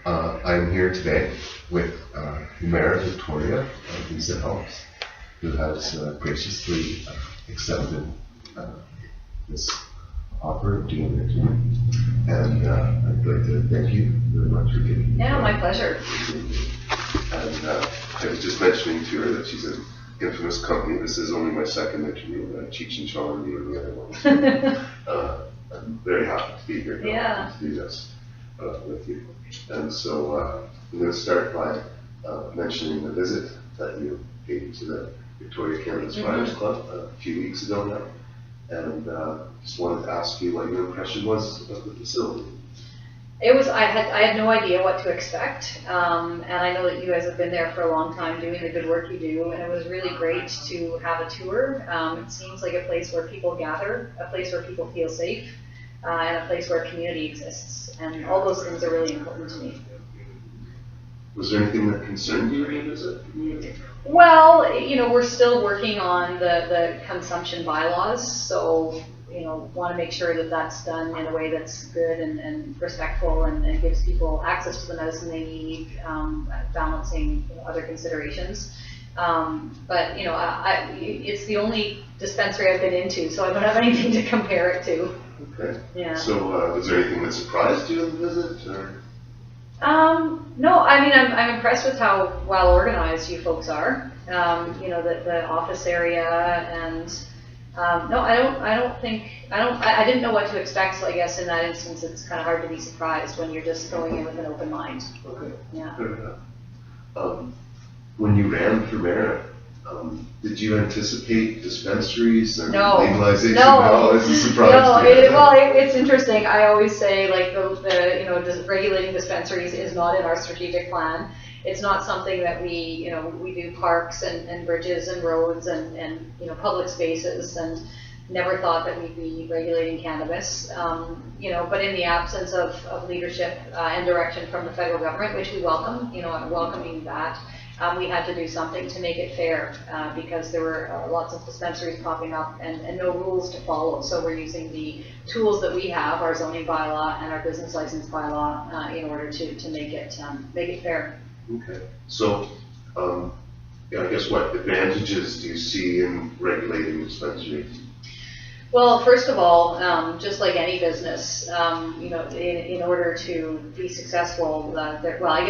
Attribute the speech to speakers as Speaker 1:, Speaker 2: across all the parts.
Speaker 1: I'm here today with Mayor Victoria, Lisa Helps, who has graciously accepted this offer of doing it. And I'd like to thank you very much for giving me.
Speaker 2: Yeah, my pleasure.
Speaker 1: And I was just mentioning to her that she's an infamous company. This is only my second interview, Cheech and Chong being the other one. I'm very happy to be here to do this with you. And so I'm going to start by mentioning the visit that you paid to the Victoria Cannabis Buyers Club a few weeks ago now. And just wanted to ask you what your impression was of the facility.
Speaker 2: It was, I had no idea what to expect, and I know that you guys have been there for a long time doing the good work you do, and it was really great to have a tour. It seems like a place where people gather, a place where people feel safe, and a place where community exists, and all those things are really important to me.
Speaker 1: Was there anything that concerned you in the visit?
Speaker 2: Well, you know, we're still working on the consumption bylaws, so you know, want to make sure that that's done in a way that's good and respectful and gives people access to the medicine they need, balancing other considerations. But you know, it's the only dispensary I've been into, so I don't have anything to compare it to.
Speaker 1: Okay.
Speaker 2: Yeah.
Speaker 1: So was there anything that surprised you in the visit? Or?
Speaker 2: No, I mean, I'm impressed with how well organized you folks are. You know, the office area and no, I didn't know what to expect, so I guess in that instance it's kind of hard to be surprised when you're just going in with an open mind.
Speaker 1: Okay.
Speaker 2: Yeah.
Speaker 1: Fair enough. When you ran for mayor, did you anticipate dispensaries and legalization?
Speaker 2: No,
Speaker 1: it's a surprise.
Speaker 2: No, it's interesting. I always say like the you know, regulating dispensaries is not in our strategic plan. It's not something that we do parks and bridges and roads and you know, public spaces, and never thought that we'd be regulating cannabis. You know, but in the absence of leadership and direction from the federal government, which we welcome, you know, I'm welcoming that, we had to do something to make it fair because there were lots of dispensaries popping up and no rules to follow. So we're using the tools that we have, our zoning bylaw and our business license bylaw, in order to make it fair.
Speaker 1: Okay, so I guess what advantages do you see in regulating dispensaries?
Speaker 2: Well, first of all, just like any business, you know, in order to be successful, well, I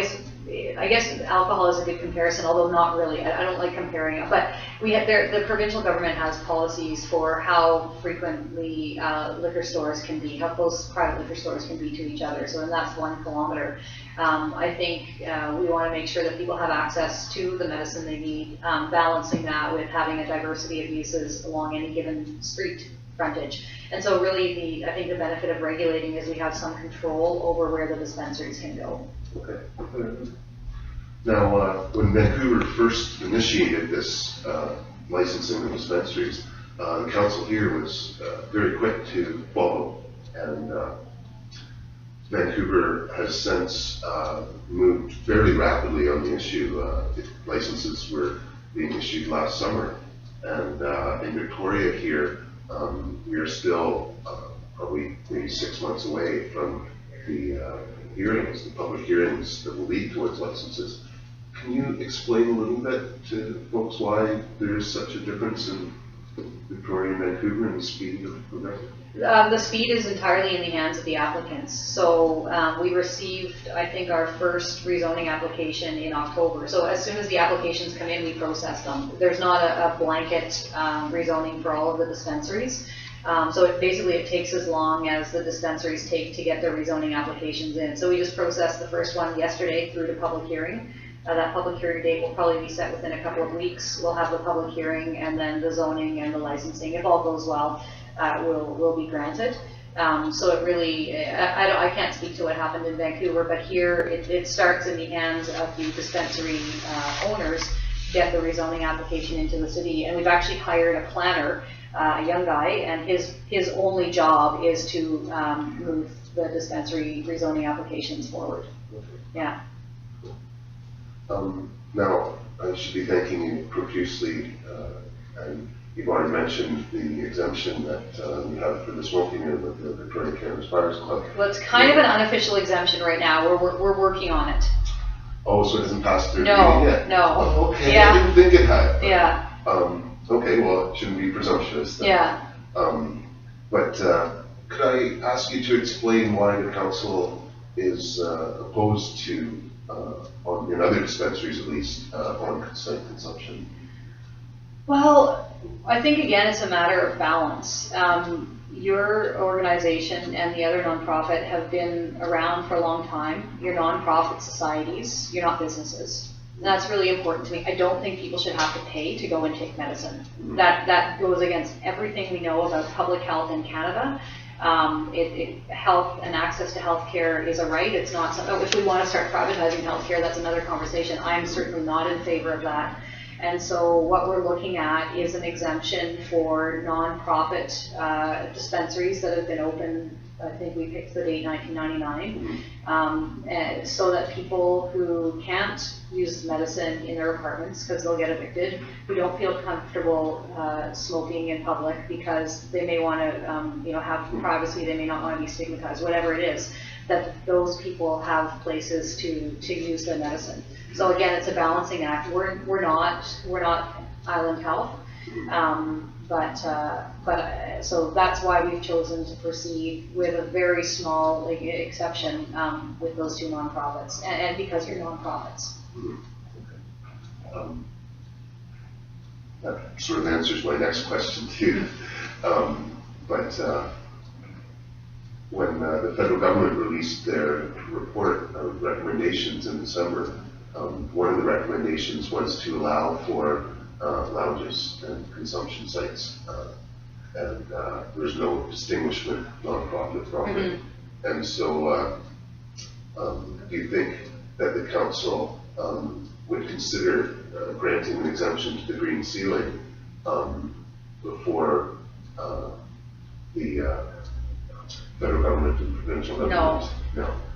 Speaker 2: guess alcohol is a good comparison, although not really. I don't like comparing it, but the provincial government has policies for how frequently liquor stores can be, how close private liquor stores can be to each other. So, and that's 1 kilometer. I think we want to make sure that people have access to the medicine they need, balancing that with having a diversity of uses along any given street frontage. And so really I think the benefit of regulating is we have some control over where the dispensaries can go.
Speaker 1: Okay. Now, when Vancouver first initiated this licensing of dispensaries, the council here was very quick to follow, and Vancouver has since moved fairly rapidly on the issue. Licenses were being issued last summer, and in Victoria here, we are still probably maybe 6 months away from the hearings, the public hearings that will lead towards licenses. Can you explain a little bit to folks why there is such a difference in Victoria and Vancouver and the speed of progression?
Speaker 2: The speed is entirely in the hands of the applicants. So we received, I think, our first rezoning application in October. So as soon as the applications come in, we process them. There's not a blanket rezoning for all of the dispensaries. So it takes as long as the dispensaries take to get their rezoning applications in. So we just processed the first one yesterday through to public hearing. That public hearing date will probably be set within a couple of weeks. We'll have the public hearing and then the zoning and the licensing. If all goes well, will be granted. So it really, I can't speak to what happened in Vancouver, but here it starts in the hands of the dispensary owners to get the rezoning application into the city. And we've actually hired a planner, a young guy, and his only job is to move the dispensary rezoning applications forward. Yeah.
Speaker 1: Now, I should be thanking you profusely, and you've already mentioned the exemption that we have for the smoking room with the Victoria Cannabis Buyers Club.
Speaker 2: Well, it's kind of an unofficial exemption right now. We're working on it.
Speaker 1: Oh, so it hasn't passed through
Speaker 2: No,
Speaker 1: yet?
Speaker 2: no.
Speaker 1: Oh, okay,
Speaker 2: Yeah.
Speaker 1: I didn't think it had. But,
Speaker 2: yeah.
Speaker 1: Okay, well, it shouldn't be presumptuous then.
Speaker 2: Yeah.
Speaker 1: But could I ask you to explain why the council is opposed to, in other dispensaries at least, on-site consumption?
Speaker 2: Well, I think again it's a matter of balance. Your organization and the other nonprofit have been around for a long time. You're nonprofit societies, you're not businesses. And that's really important to me. I don't think people should have to pay to go and take medicine. That goes against everything we know about public health in Canada. Health and access to health care is a right. It's not something, if we want to start privatizing health care, that's another conversation. I'm certainly not in favor of that. And so what we're looking at is an exemption for nonprofit dispensaries that have been open, I think we picked the date 1999, so that people who can't use medicine in their apartments because they'll get evicted, who don't feel comfortable smoking in public because they may want to have privacy, they may not want to be stigmatized, whatever it is, that those people have places to use their medicine. So again, it's a balancing act. We're not Island Health, so that's why we've chosen to proceed with a very small exception with those two nonprofits, and because you're nonprofits.
Speaker 1: That sort of answers my next question too. When the federal government released their report of recommendations in December, one of the recommendations was to allow for lounges and consumption sites, and there's no distinguishment, nonprofit, profit. And so, do you think that the council would consider granting an exemption to the green ceiling before the federal government and provincial government?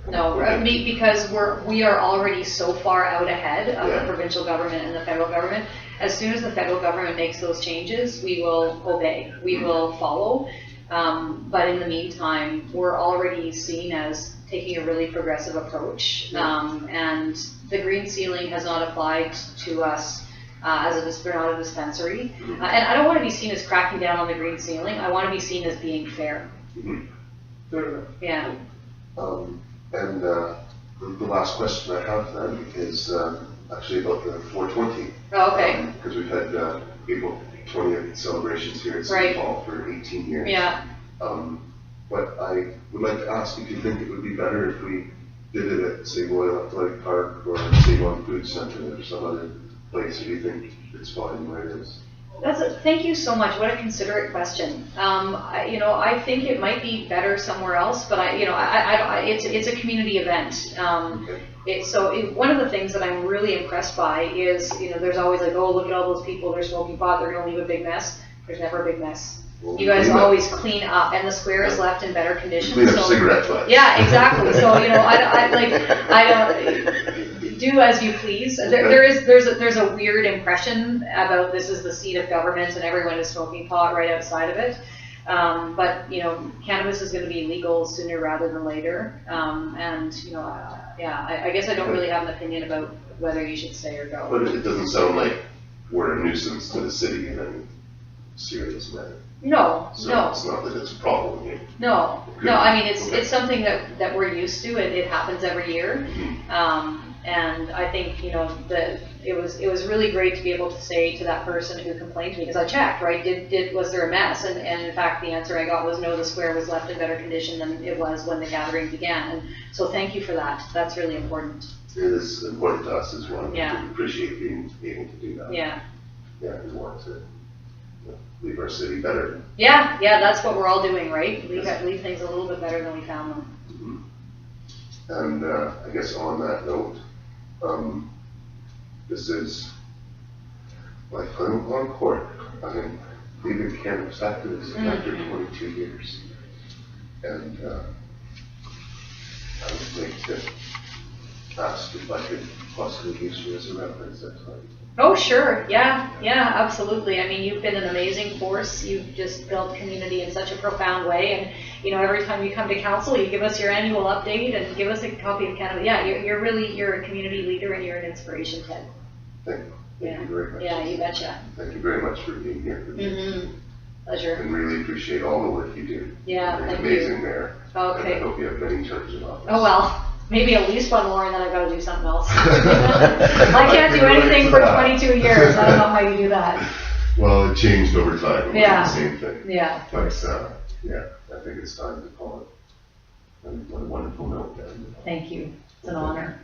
Speaker 2: No, because we are already so far out ahead of the provincial government and the federal government. As soon as the federal government makes those changes, we will obey, we will follow. But in the meantime, we're already seen as taking a really progressive approach. And the green ceiling has not applied to us we're not a dispensary. And I don't want to be seen as cracking down on the green ceiling. I want to be seen as being fair.
Speaker 1: Fair enough.
Speaker 2: Yeah.
Speaker 1: And the last question I have then is actually about the 420.
Speaker 2: Oh, okay.
Speaker 1: Because we've had April 20th celebrations here at St. Paul for 18 years.
Speaker 2: Yeah.
Speaker 1: But I would like to ask if you think it would be better if we did it at, say, Royal Athletic Park or St. John Food Center or some other place, or do you think it's fine where it is?
Speaker 2: Thank you so much. What a considerate question. I think it might be better somewhere else, but it's a community event. One of the things that I'm really impressed by is, there's always like, oh, look at all those people, they're smoking pot, they're going to leave a big mess. There's never a big mess.
Speaker 1: Well,
Speaker 2: you guys always clean up, and the square is left in better condition.
Speaker 1: Clean up cigarette butts.
Speaker 2: Yeah, exactly. So I do as you please. There's a weird impression about this is the seat of government and everyone is smoking pot right outside of it. But cannabis is going to be legal sooner rather than later. I guess I don't really have an opinion about whether you should stay or go.
Speaker 1: But it doesn't sound like we're a nuisance to the city in any serious manner.
Speaker 2: No.
Speaker 1: It's not that it's a problem here.
Speaker 2: No. I mean, it's something that we're used to. It happens every year. And I think, that it was really great to be able to say to that person who complained to me, because I checked, right, was there a mess? And in fact, the answer I got was no, the square was left in better condition than it was when the gathering began. And so thank you for that. That's really important.
Speaker 1: It is important to us as well.
Speaker 2: Yeah.
Speaker 1: We appreciate being able to do that.
Speaker 2: Yeah.
Speaker 1: Yeah, we want to leave our city better.
Speaker 2: Yeah, that's what we're all doing, right? Leave things a little bit better than we found them.
Speaker 1: And I guess on that note, this is my final encore. I'm leaving cannabis activist after 22 years. And I would like to ask if I could possibly use you as a reference at time.
Speaker 2: Oh, sure. Yeah, absolutely. I mean, you've been an amazing force. You've just built community in such a profound way. And, you know, every time you come to council, you give us your annual update and give us a copy of Canada. Yeah, you're a community leader and you're an inspiration, Ted.
Speaker 1: Thank you. Thank you very much.
Speaker 2: Yeah, you betcha.
Speaker 1: Thank you very much for being here.
Speaker 2: Pleasure.
Speaker 1: And really appreciate all the work you do.
Speaker 2: Yeah,
Speaker 1: You're
Speaker 2: thank
Speaker 1: amazing
Speaker 2: you.
Speaker 1: there.
Speaker 2: Okay.
Speaker 1: And I hope you have many terms in office.
Speaker 2: Oh, well. Maybe at least one more, and then I've got to do something else. I can't do anything for 22 years. I don't know how you do that.
Speaker 1: Well, it changed over time. It
Speaker 2: Yeah.
Speaker 1: was the same thing.
Speaker 2: Yeah.
Speaker 1: But, yeah, I think it's time to call it. What a wonderful note.
Speaker 2: Thank you. It's an honor.